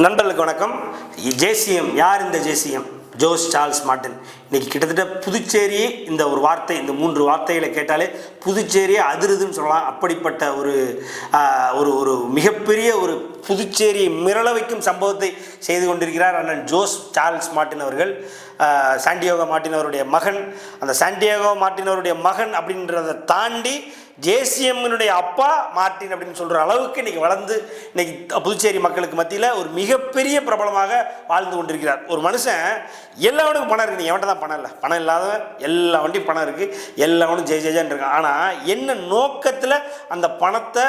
நண்பர்களுக்கு வணக்கம். ஜேசிஎம் யார்? இந்த ஜேசிஎம் ஜோஸ் சார்ல்ஸ் மார்ட்டின். இன்னைக்கு கிட்டத்தட்ட புதுச்சேரி இந்த ஒரு வார்த்தை, இந்த 3 வார்த்தைகளை கேட்டாலே புதுச்சேரியை அதிருதுன்னு சொல்லலாம். அப்படிப்பட்ட ஒரு ஒரு மிகப்பெரிய ஒரு புதுச்சேரியை மிரள வைக்கும் சம்பவத்தை செய்து கொண்டிருக்கிறார் அண்ணன் ஜோஸ் சார்ல்ஸ் மார்ட்டின் அவர்கள். சாண்டியாகோ மார்ட்டின் அவருடைய மகன். அந்த சாண்டியாகோ மார்ட்டின் அவருடைய மகன் அப்படின்றத தாண்டி ஜேசிஎம்னுடைய அப்பா மார்ட்டின் அப்படின்னு சொல்கிற அளவுக்கு இன்றைக்கி வளர்ந்து இன்றைக்கி புதுச்சேரி மக்களுக்கு மத்தியில் ஒரு மிகப்பெரிய பிரபலமாக வாழ்ந்து கொண்டிருக்கிறார். ஒரு மனுஷன் எல்லாவனுக்கும் பணம் இருக்குது, எவன்ட்ட தான் பணம் இல்லை? பணம் இல்லாதவன் எல்லா வண்டியும் பணம் இருக்குது, எல்லாவனும் ஜெயஜான்னு இருக்கான். ஆனால் என்ன நோக்கத்தில் அந்த பணத்தை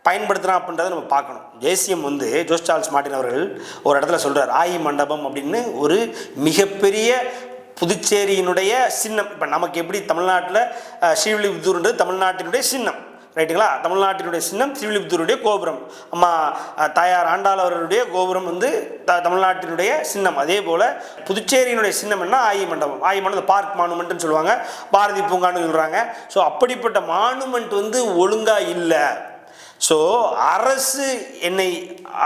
பயன்படுத்துகிறான் அப்படின்றத நம்ம பார்க்கணும். ஜேசிஎம் ஜோஸ் சார்ல்ஸ் மார்ட்டின் அவர்கள் ஒரு இடத்துல சொல்கிறார், ஆயி மண்டபம் அப்படின்னு ஒரு மிகப்பெரிய புதுச்சேரியினுடைய சின்னம். இப்போ நமக்கு எப்படி தமிழ்நாட்டில் ஸ்ரீவில்லிபுத்தூர்ன்றது தமிழ்நாட்டினுடைய சின்னம், ரைட்டுங்களா? தமிழ்நாட்டினுடைய சின்னம் ஸ்ரீவில்லிபுத்தூருடைய கோபுரம். அம்மா தாயார் ஆண்டாள் அவர்களுடைய கோபுரம் தமிழ்நாட்டினுடைய சின்னம். அதே போல் புதுச்சேரியினுடைய சின்னம் என்ன? ஆயி மண்டபம். ஆயி மண்டபம் பார்க் மானுமெண்ட்னு சொல்லுவாங்க, பாரதி பூங்கான்னு சொல்கிறாங்க. ஸோ அப்படிப்பட்ட மானுமெண்ட் ஒழுங்காக இல்லை. ஸோ அரசு என்னை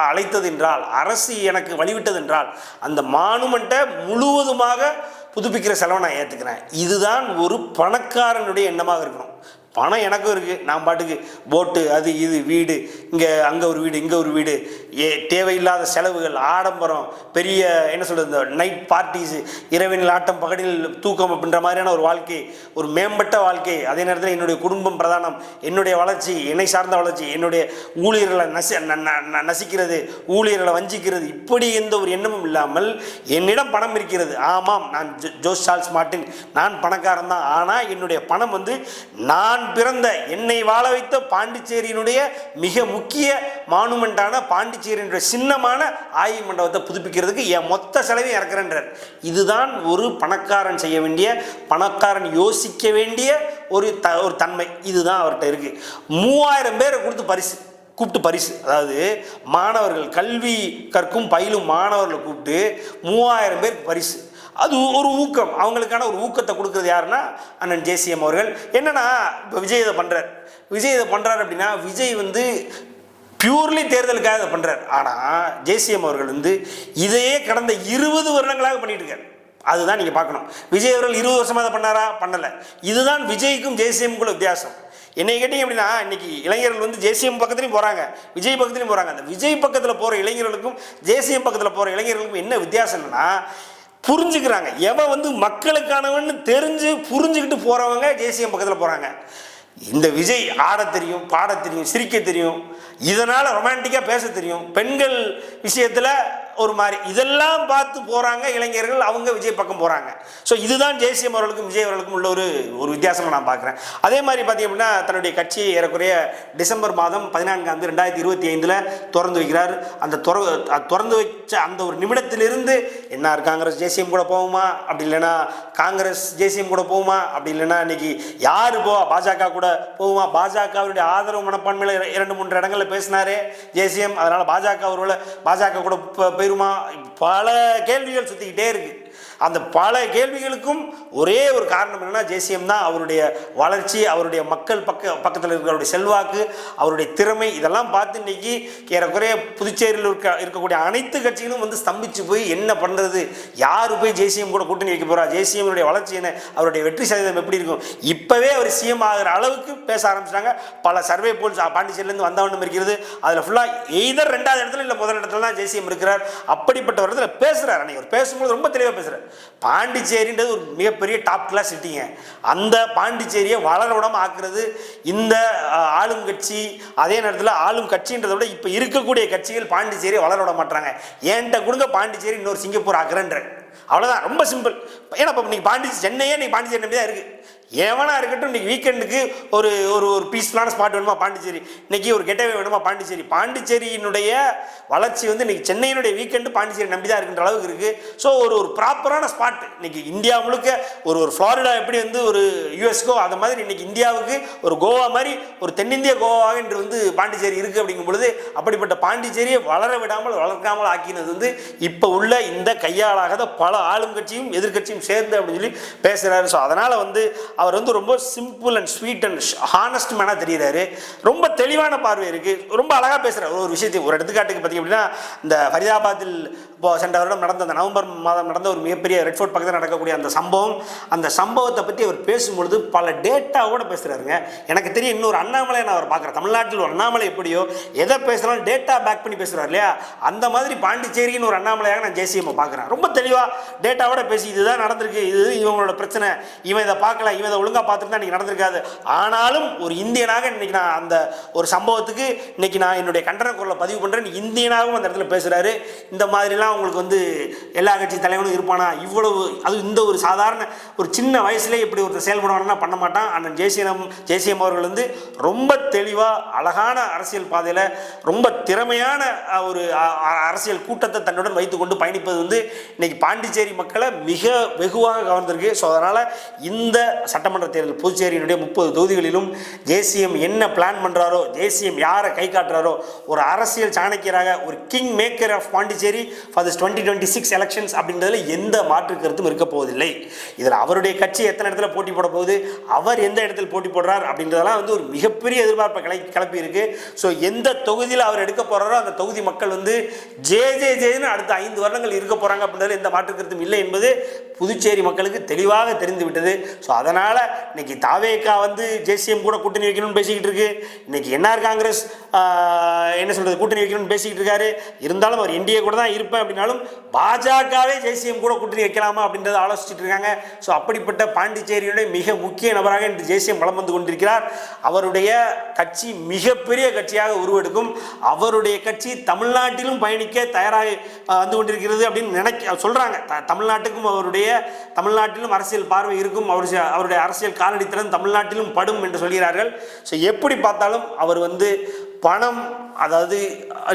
அழைத்தது என்றால், அரசு எனக்கு வழிவிட்டது என்றால் அந்த மானுமெண்ட்டை முழுவதுமாக புதுப்பிக்கிற செலவை நான் ஏற்றுக்கிறேன். இதுதான் ஒரு பணக்காரனுடைய எண்ணமாக இருக்கணும். பணம் எனக்கும் இருக்குது, நான் பாட்டுக்கு போட்டு அது இது வீடு, இங்கே அங்கே ஒரு வீடு, இங்கே ஒரு வீடு, தேவையில்லாத செலவுகள், ஆடம்பரம், பெரிய என்ன சொல்கிறது, இந்த நைட் பார்ட்டிஸு, இரவினில் ஆட்டம் பகலில் தூக்கம் அப்படின்ற மாதிரியான ஒரு வாழ்க்கை, ஒரு மேம்பட்ட வாழ்க்கை. அதே நேரத்தில் என்னுடைய குடும்பம் பிரதானம், என்னுடைய வளர்ச்சி, என்னை சார்ந்த வளர்ச்சி, என்னுடைய ஊழியர்களை நசிக்கிறது, ஊழியர்களை வஞ்சிக்கிறது, இப்படி எந்த ஒரு எண்ணமும் இல்லாமல் என்னிடம் பணம் இருக்கிறது. ஆமாம், நான் ஜோஸ் சார்ல்ஸ் மார்ட்டின், நான் பணக்காரன் தான். ஆனால் என்னுடைய பணம் நான் பிறந்த, என்னை வாழ வைத்த பாண்டிச்சேரியினுடைய மிக முக்கிய மானுமெண்டான பாண்டிச்சேரியினுடைய சின்னமான ஆயி மண்டபத்தை புதுப்பிக்கிறதுக்கு என் மொத்த செலவையும் இறக்குறேன்றார். இதுதான் ஒரு பணக்காரன் செய்ய வேண்டிய, பணக்காரன் யோசிக்க வேண்டிய ஒரு தன்மை. இதுதான் அவர்கிட்ட இருக்கு. 3000 பேரை கூப்பிட்டு பரிசு, அதாவது மாணவர்கள், கல்வி கற்கும் பயிலும் மாணவர்களை கூப்பிட்டு 3000 பேருக்கு பரிசு. அது ஒரு ஊக்கம், அவங்களுக்கான ஒரு ஊக்கத்தை கொடுக்குறது யாருன்னா அண்ணன் ஜேசிஎம் அவர்கள். என்னன்னா, இப்போ விஜய் இதை பண்ணுறார் அப்படின்னா, விஜய் பியூர்லி தேர்தலுக்காக இதை பண்ணுறார். ஆனால் ஜேசிஎம் அவர்கள் இதையே கடந்த 20 வருடங்களாக பண்ணிட்டு இருக்கார். அதுதான் நீங்கள் பார்க்கணும். விஜய் அவர்கள் 20 வருஷமாக அதை பண்ணாரா? பண்ணலை. இதுதான் விஜய்க்கும் ஜேசிஎம்குள்ள வித்தியாசம். என்னை கேட்டீங்க அப்படின்னா, இன்னைக்கு இளைஞர்கள் ஜேசிஎம் பக்கத்துலையும் போகிறாங்க, விஜய் பக்கத்துலையும் போகிறாங்க. அந்த விஜய் பக்கத்தில் போகிற இளைஞர்களுக்கும் ஜேசிஎம் பக்கத்தில் போகிற இளைஞர்களுக்கும் என்ன வித்தியாசம்னா, புரிஞ்சுக்கிறாங்க. எவன் மக்களுக்கானவன்னு தெரிஞ்சு புரிஞ்சுக்கிட்டு போகிறவங்க ஜேசிஎம் பக்கத்தில் போகிறாங்க. இந்த விஜய் ஆட தெரியும், பாட தெரியும், சிரிக்க தெரியும், இதனால் ரொமான்டிக்காக பேச தெரியும், பெண்கள் விஷயத்தில் ஒரு மாதிரி, இதெல்லாம் பார்த்து போகிறாங்க இளைஞர்கள், அவங்க விஜய் பக்கம் போகிறாங்க. ஸோ இதுதான் ஜேசிஎம் அவர்களுக்கும் விஜய் அவர்களுக்கும் உள்ள ஒரு வித்தியாசமாக நான் பார்க்குறேன். அதே மாதிரி பார்த்திங்க அப்படின்னா, தன்னுடைய கட்சியை ஏறக்குறைய டிசம்பர் மாதம் 14 2025 திறந்து வைக்கிறார். அந்த திறந்து வச்ச அந்த ஒரு நிமிடத்திலிருந்து என்ஆர் காங்கிரஸ் ஜேசிஎம் கூட போகுமா, அப்படி இல்லைன்னா காங்கிரஸ் ஜேசிஎம் கூட போகுமா, அப்படி இல்லைன்னா இன்னைக்கு யார் பாஜக கூட போகுமா, பாஜகவுடைய ஆதரவு மனப்பான்மையில் 2-3 இடங்களில் பேசினாரே ஜேசிஎம், அதனால் பாஜக கூட போயிருமா, பல கேள்விகள் சுற்றிக்கிட்டே இருக்கு. அந்த பல கேள்விகளுக்கும் ஒரே ஒரு காரணம் என்னன்னா, ஜேசிஎம் தான். அவருடைய வளர்ச்சி, அவருடைய மக்கள் பக்கத்தில் இருக்கிறவருடைய செல்வாக்கு, அவருடைய திறமை, இதெல்லாம் பார்த்து இன்னைக்கு ஏறக்குறைய புதுச்சேரியில் இருக்கக்கூடிய அனைத்து கட்சிகளும் ஸ்தம்பிச்சு போய் என்ன பண்ணுறது, யார் போய் ஜேசிஎம் கூட கூட்டணி வைக்க போகிறா, ஜேசிஎம்னுடைய வளர்ச்சி என்ன, அவருடைய வெற்றி சதவீதம் எப்படி இருக்கும், இப்போவே அவர் சிஎம் ஆகிற அளவுக்கு பேச ஆரம்பிச்சிட்டாங்க. பல சர்வே போல்ஸ் பாண்டிச்சேரியிலேருந்து வந்தவண்ணம் இருக்கிறது. அதில் ஃபுல்லாக எய்தர் 2வது இடத்துல இல்லை 1 இடத்துல தான் ஜேசிஎம் இருக்கிறார். அப்படிப்பட்ட ஒரு இடத்துல பேசுகிறார். அன்னைக்கு அவர் பேசும்போது ரொம்ப தெளிவாக பேசுகிறார். பாண்டிச்சேரின்றது ஒரு மிகப்பெரிய டாப் கிளாஸ் சிட்டிங்க. அந்த பாண்டிச்சேரியை வளர விடாம ஆக்குறது இந்த ஆளும் கட்சி. அதே நேரத்தில் ஆளும் கட்சின்றதை விட இப்போ இருக்கக்கூடிய கட்சிகள் பாண்டிச்சேரியை வளர விட மாட்டாங்க. ஏன்ட்ட கொடுங்க பாண்டிச்சேரி இன்னொரு சிங்கப்பூர் ஆக்குறேன்ற, அவ்வளோதான். ரொம்ப சிம்பிள். ஏன்னா இப்போ இன்னைக்கு சென்னையே இன்னைக்கு பாண்டிச்சேரி நம்பி தான் இருக்குது. ஏவனா இருக்கட்டும், இன்றைக்கி வீக்கெண்டுக்கு ஒரு ஒரு பீஸ்ஃபுல்லான ஸ்பாட் வேணுமா பாண்டிச்சேரி, இன்றைக்கி ஒரு கெட்டவே வேணுமா பாண்டிச்சேரியினுடைய வளர்ச்சி இன்றைக்கி சென்னையினுடைய வீக்கெண்டு பாண்டிச்சேரி நம்பி தான் இருக்கின்ற அளவுக்கு இருக்குது. ஸோ ஒரு ப்ராப்பரான ஸ்பாட் இன்றைக்கி இந்தியா முழுக்க ஒரு ஃப்ளாரிடா எப்படி ஒரு யுஎஸ்கோ அந்த மாதிரி இன்றைக்கி இந்தியாவுக்கு ஒரு கோவா மாதிரி ஒரு தென்னிந்திய கோவாவாக இன்று பாண்டிச்சேரி இருக்குது. அப்படிங்கும் பொழுது அப்படிப்பட்ட பாண்டிச்சேரியை வளர விடாமல் வளர்க்காமல் ஆக்கினது இப்போ உள்ள இந்த கையாளாகாத பல ஆளும் கட்சியும் எதிர்கட்சியும் சேர்ந்து அப்படின்னு சொல்லி பேசுகிறாரு. ஸோ அதனால் அவர் வந்து ரொம்ப simple and sweet and honest மேனாக தெரிகிறாரு. ரொம்ப தெளிவான பார்வை இருக்குது. ரொம்ப அழகாக பேசுகிறார் ஒரு விஷயத்தை. ஒரு எடுத்துக்காட்டுக்கு பார்த்திங்க அப்படின்னா, இந்த ஃபரிதாபாத்தில் இப்போ சென்ற வருடம் நடந்த அந்த நவம்பர் மாதம் நடந்த ஒரு மிகப்பெரிய ரெட் ஃபோர்ட் பக்கத்தில் நடக்கக்கூடிய அந்த சம்பவத்தை பற்றி அவர் பேசும்பொழுது பல டேட்டாவோட பேசுகிறாருங்க. எனக்கு தெரியும் இன்னொரு அண்ணாமலை நான் அவர் பார்க்குறேன். தமிழ்நாட்டில் ஒரு அண்ணாமலை எப்படியோ எதை பேசுகிறாலும் டேட்டா பேக் பண்ணி பேசுகிறார் இல்லையா, அந்த மாதிரி பாண்டிச்சேரின்னு ஒரு அண்ணாமலையாக நான் ஜேசிஎம்மை பார்க்குறேன். ரொம்ப தெளிவாக டேட்டாவோட பேசி இதுதான் நடந்திருக்கு, இது இவங்களோட பிரச்சனை, இவன் இதை பார்க்கல, இவன் இதை ஒழுங்காக பார்த்துட்டு தான் இன்றைக்கி நடந்திருக்காது. ஆனாலும் ஒரு இந்தியனாக இன்றைக்கி நான் அந்த ஒரு சம்பவத்துக்கு இன்றைக்கி நான் என்னுடைய கண்டன குரலை பதிவு பண்ணுறேன். இந்தியனாகவும் அந்த இடத்துல பேசுகிறாரு. இந்த மாதிரிலாம் உங்களுக்கு வந்து எல்லா கட்சி தலைவனும் இருப்பானா, இவ்வளவு அது இந்த ஒரு சாதாரண ஒரு சின்ன வயசுலேயே இப்படி ஒருத்தர் செயல்படுவானா பண்ண மாட்டான். அண்ணன் ஜேசிஎம் அவர்கள் வந்து ரொம்ப தெளிவாக அழகான அரசியல் பாதையில் ரொம்ப திறமையான ஒரு அரசியல் கூட்டத்தை தன்னுடன் வைத்துக்கொண்டு பயணிப்பது வந்து இன்னைக்கு பாண்டிச்சேரி மக்களை மிக வெகுவாக கவர்ந்திருக்கு. ஸோ அதனால் இந்த சட்டமன்ற தேர்தல் புதுச்சேரியினுடைய 30 தொகுதிகளிலும் ஜேசிஎம் என்ன பிளான் பண்ணுறாரோ, ஜேசிஎம் யாரை கை காட்டுறாரோ, ஒரு அரசியல் சாணக்கியராக ஒரு king maker of Pondicherry for this 2026 elections அப்படின்றதுல எந்த மாற்று கருத்தும் இருக்க போவதில்லை. இதில் அவருடைய கட்சி எத்தனை இடத்துல போட்டி போட போகுது, அவர் எந்த இடத்தில் போட்டி போடுறார் அப்படின்றதெல்லாம் வந்து ஒரு மிகப்பெரிய எதிர்பார்ப்பை கிளப்பி இருக்கு. ஸோ எந்த தொகுதியில் அவர் எடுக்க போறாரோ அந்த தொகுதி மக்கள் வந்து ஜேன்னு அடுத்த 5 வருடங்கள் இருக்க போறாங்க அப்படின்றது எந்த மாற்று கருத்தும் இல்லை என்பது புதுச்சேரி மக்களுக்கு தெளிவாக தெரிந்து விட்டது. ஸோ அதனால இன்னைக்கு தாவேகா வந்து ஜேசிஎம் கூட கூட்டணி வைக்கணும்னு பேசிக்கிட்டு இருக்கு. இன்னைக்கு என்ஆர் காங்கிரஸ் என்ன சொல்றது கூட்டணி வைக்கணும்னு பேசிக்கிட்டு இருக்காரு. இருந்தாலும் அவர் என்டிஏ கூட தான் இருப்பேன் அப்படின்னாலும் பாஜகவே ஜேசிஎம் கூட கூட்டணி வைக்கலாமா அப்படின்றத ஆலோசிச்சுட்டு இருக்காங்க. ஸோ அப்படிப்பட்ட பாண்டிச்சேரியுடைய மிக முக்கிய நபராக இன்று ஜேசிஎம் வலம் வந்து கொண்டிருக்கிறார். அவருடைய கட்சி மிகப்பெரிய கட்சியாக உருவெடுக்கும். அவருடைய கட்சி தமிழ்நாட்டிலும் பயணிக்க தயாராக வந்து கொண்டிருக்கிறது அப்படின்னு சொல்றாங்க. தமிழ்நாட்டிலும் அரசியல் பார்வை இருக்கும், அவருடைய அரசியல் காலடித்தளம் தமிழ்நாட்டிலும் படும் என்று சொல்கிறார்கள். ஸோ எப்படி பார்த்தாலும் அவர் வந்து பணம், அதாவது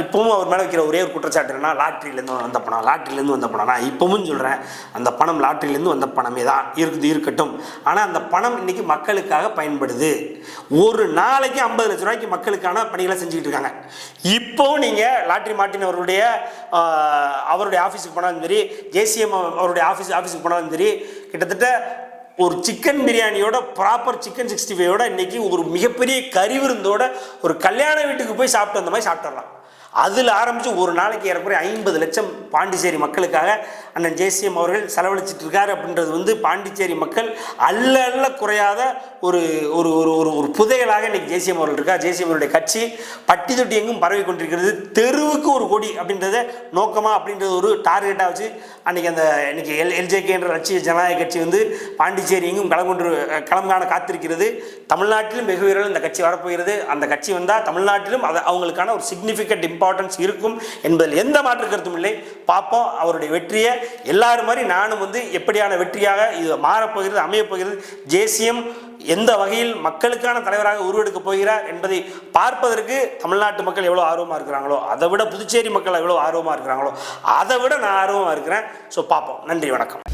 இப்பவும் அவர் மேலே வைக்கிற ஒரே ஒரு குற்றச்சாட்டு என்னன்னா லாட்ரியிலேருந்து வந்த பணம். நான் இப்பவும் சொல்கிறேன், அந்த பணம் லாட்ரியிலேருந்து வந்த பணமே தான் இருக்கட்டும். ஆனால் அந்த பணம் இன்னைக்கு மக்களுக்காக பயன்படுது. ஒரு நாளைக்கு 50 லட்ச ரூபாய்க்கு மக்களுக்கான பணிகளை செஞ்சுக்கிட்டு இருக்காங்க. இப்போவும் நீங்கள் லாட்ரி மார்ட்டின் அவருடைய ஆஃபீஸுக்கு போனாலும் சரி, ஜேசிஎம் அவருடைய ஆஃபீஸுக்கு போனாலும் சரி, கிட்டத்தட்ட ஒரு சிக்கன் பிரியாணியோட ப்ராப்பர் சிக்கன் 65 இன்னைக்கு ஒரு மிகப்பெரிய கறி விருந்தோட ஒரு கல்யாண வீட்டுக்கு போய் சாப்பிட்டு வந்த மாதிரி சாப்பிட்டுடலாம். அதில் ஆரம்பித்து ஒரு நாளைக்கு ஏறக்குறைய 50 லட்சம் பாண்டிச்சேரி மக்களுக்காக அண்ணன் ஜேசிஎம் அவர்கள் செலவழிச்சிட்டு இருக்காரு அப்படின்றது வந்து பாண்டிச்சேரி மக்கள் அல்ல குறையாத ஒரு ஒரு ஒரு ஒரு புதையலாக இன்னைக்கு ஜேசிஎம் அவர்கள் இருக்கா. ஜேசிஎம் அவருடைய கட்சி பட்டி தொட்டி எங்கும் பரவி கொண்டிருக்கிறது. தெருவுக்கு ஒரு கொடி அப்படின்றத நோக்கமாக அப்படின்றது ஒரு டார்கெட்டாக வச்சு இன்னைக்கு எல்ஜேகே என்ற லட்சிய ஜனநாயக கட்சி வந்து பாண்டிச்சேரி எங்கும் களம் காண காத்திருக்கிறது. தமிழ்நாட்டிலும் வெகு விரைவில் இந்த கட்சி வரப்போகிறது. அந்த கட்சி வந்தால் தமிழ்நாட்டிலும் அவங்களுக்கான ஒரு சிக்னிஃபிகண்ட் இம்பார்ட்டன்ஸ் இருக்கும் என்பதில் எந்த மாற்று கருத்தும் இல்லை. பார்ப்போம் அவருடைய வெற்றியை. எல்லாரும் மாதிரி நானும் வந்து எப்படியான வெற்றியாக இது மாறப்போகிறது, அமையப்போகிறது, ஜேசிஎம் எந்த வகையில் மக்களுக்கான தலைவராக உருவெடுக்க போகிறார் என்பதை பார்ப்பதற்கு தமிழ்நாட்டு மக்கள் எவ்வளோ ஆர்வமாக இருக்கிறாங்களோ, அதை விட புதுச்சேரி மக்கள் எவ்வளோ ஆர்வமாக இருக்கிறாங்களோ, அதை விட நான் ஆர்வமாக இருக்கிறேன். ஸோ பார்ப்போம். நன்றி, வணக்கம்.